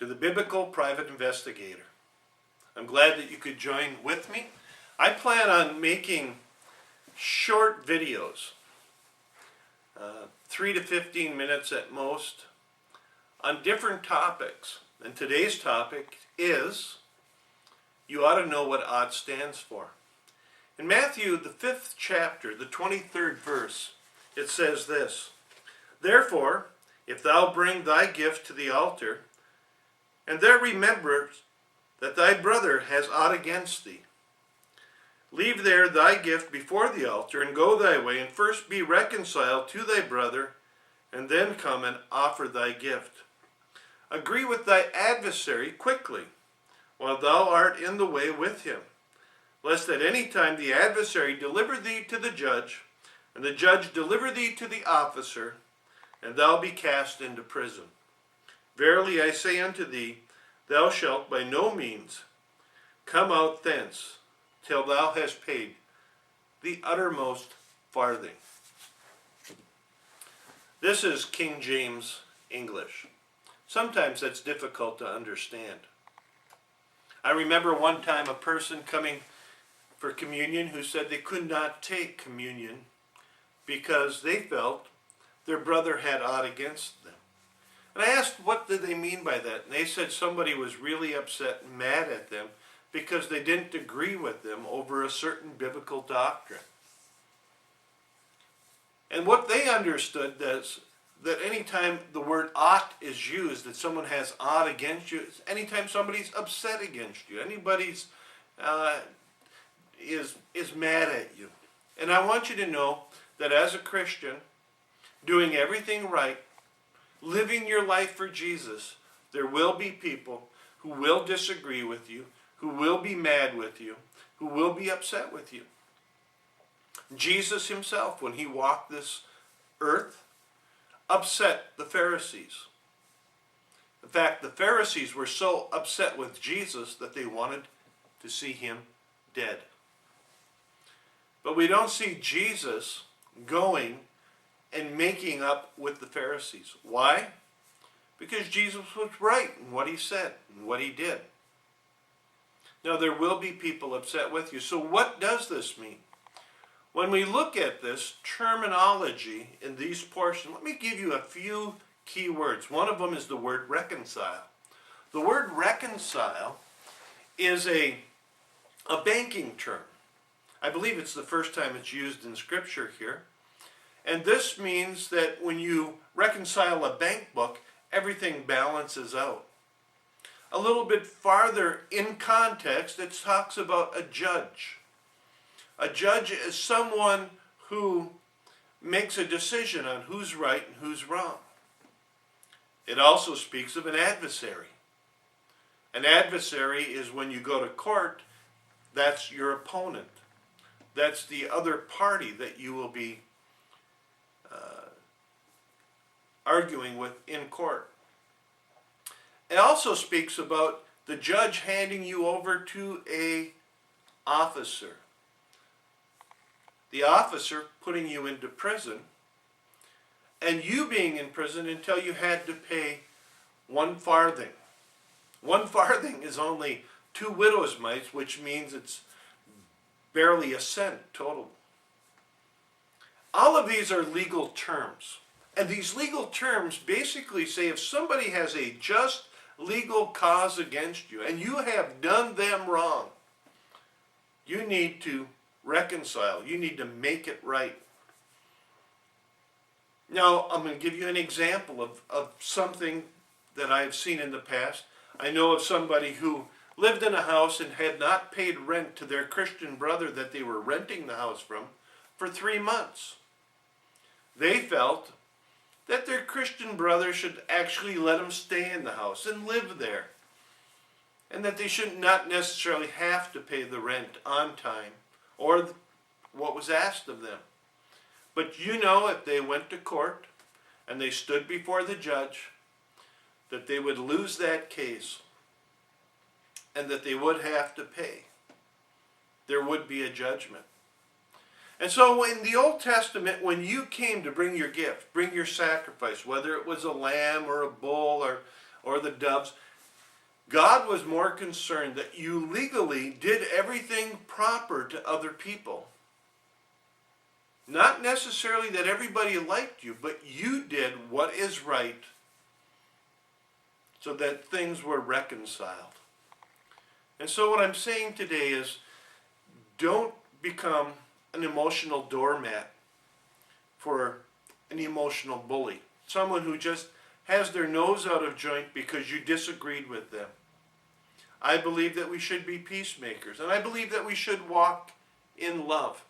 the Biblical Private Investigator. I'm glad that you could join with me. I plan on making short videos, 3 to 15 minutes at most, on different topics. And today's topic is, you ought to know what ought stands for. In Matthew, the 5th chapter, the 23rd verse, it says this: "Therefore, if thou bring thy gift to the altar, and there remember that thy brother has aught against thee, leave there thy gift before the altar, and go thy way, and first be reconciled to thy brother, and then come and offer thy gift. Agree with thy adversary quickly, while thou art in the way with him, lest at any time the adversary deliver thee to the judge, and the judge deliver thee to the officer, and thou be cast into prison. Verily I say unto thee, thou shalt by no means come out thence, till thou hast paid the uttermost farthing." This is King James English. Sometimes that's difficult to understand. I remember one time a person coming for communion who said they could not take communion because they felt their brother had aught against them. And I asked, what did they mean by that? And they said somebody was really upset and mad at them because they didn't agree with them over a certain biblical doctrine. And what they understood is that anytime the word ought is used, that someone has aught against you, anytime somebody's upset against you, anybody's is mad at you. And I want you to know that as a Christian, doing everything right, living your life for Jesus, there will be people who will disagree with you, who will be mad with you, who will be upset with you. Jesus himself, when he walked this earth, upset the Pharisees. In fact, the Pharisees were so upset with Jesus that they wanted to see him dead. But we don't see Jesus going and making up with the Pharisees. Why? Because Jesus was right in what he said and what he did. Now, there will be people upset with you. So what does this mean? When we look at this terminology in these portions, let me give you a few key words. One of them is the word reconcile. The word reconcile is a banking term. I believe it's the first time it's used in Scripture here. And this means that when you reconcile a bank book, everything balances out. A little bit farther in context, it talks about a judge. A judge is someone who makes a decision on who's right and who's wrong. It also speaks of an adversary. An adversary is when you go to court, that's your opponent. That's the other party that you will be arguing with in court. It also speaks about the judge handing you over to an officer. The officer putting you into prison, and you being in prison until you had to pay 1 farthing. 1 farthing is only 2 widow's mites, which means it's barely a cent total. All of these are legal terms. And these legal terms basically say if somebody has a just legal cause against you and you have done them wrong, you need to reconcile. You need to make it right. Now, I'm going to give you an example of something that I've seen in the past. I know of somebody who lived in a house and had not paid rent to their Christian brother that they were renting the house from for 3 months. They felt that their Christian brother should actually let them stay in the house and live there, and that they should not necessarily have to pay the rent on time or what was asked of them. But you know, if they went to court and they stood before the judge, that they would lose that case and that they would have to pay. There would be a judgment. And so in the Old Testament, when you came to bring your gift, bring your sacrifice, whether it was a lamb or a bull or the doves, God was more concerned that you legally did everything proper to other people. Not necessarily that everybody liked you, but you did what is right so that things were reconciled. And so what I'm saying today is, don't become an emotional doormat for an emotional bully. Someone who just has their nose out of joint because you disagreed with them. I believe that we should be peacemakers, and I believe that we should walk in love.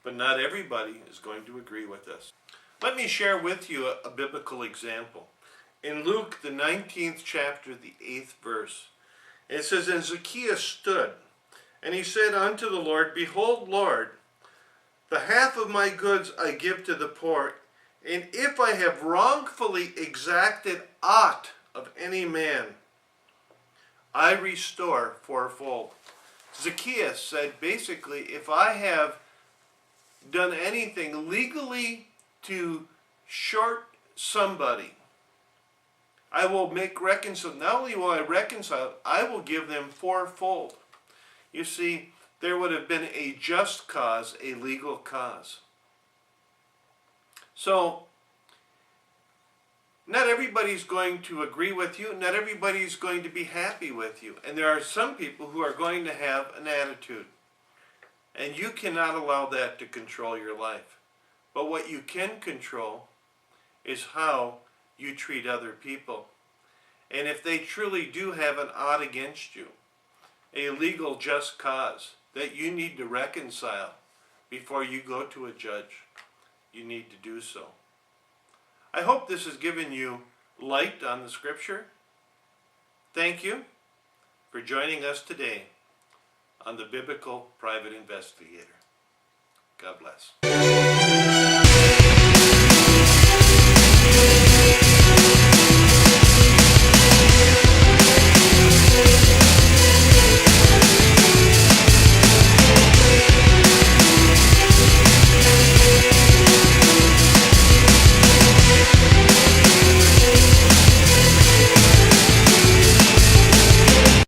But not everybody is going to agree with us. Let me share with you a biblical example. In Luke, the 19th chapter, the 8th verse, it says, And Zacchaeus stood, and he said unto the Lord, Behold, Lord, the half of my goods I give to the poor, and if I have wrongfully exacted aught of any man, I restore fourfold. Zacchaeus said, basically, if I have done anything legally to short somebody, I will make reconcile. Not only will I reconcile, I will give them fourfold. You see, there would have been a just cause, a legal cause. So, not everybody's going to agree with you. Not everybody's going to be happy with you. And there are some people who are going to have an attitude. And you cannot allow that to control your life. But what you can control is how you treat other people. And if they truly do have an ought against you, a legal just cause that you need to reconcile before you go to a judge, you need to do so. I hope this has given you light on the scripture. Thank you for joining us today on the Biblical Private Investigator. God bless.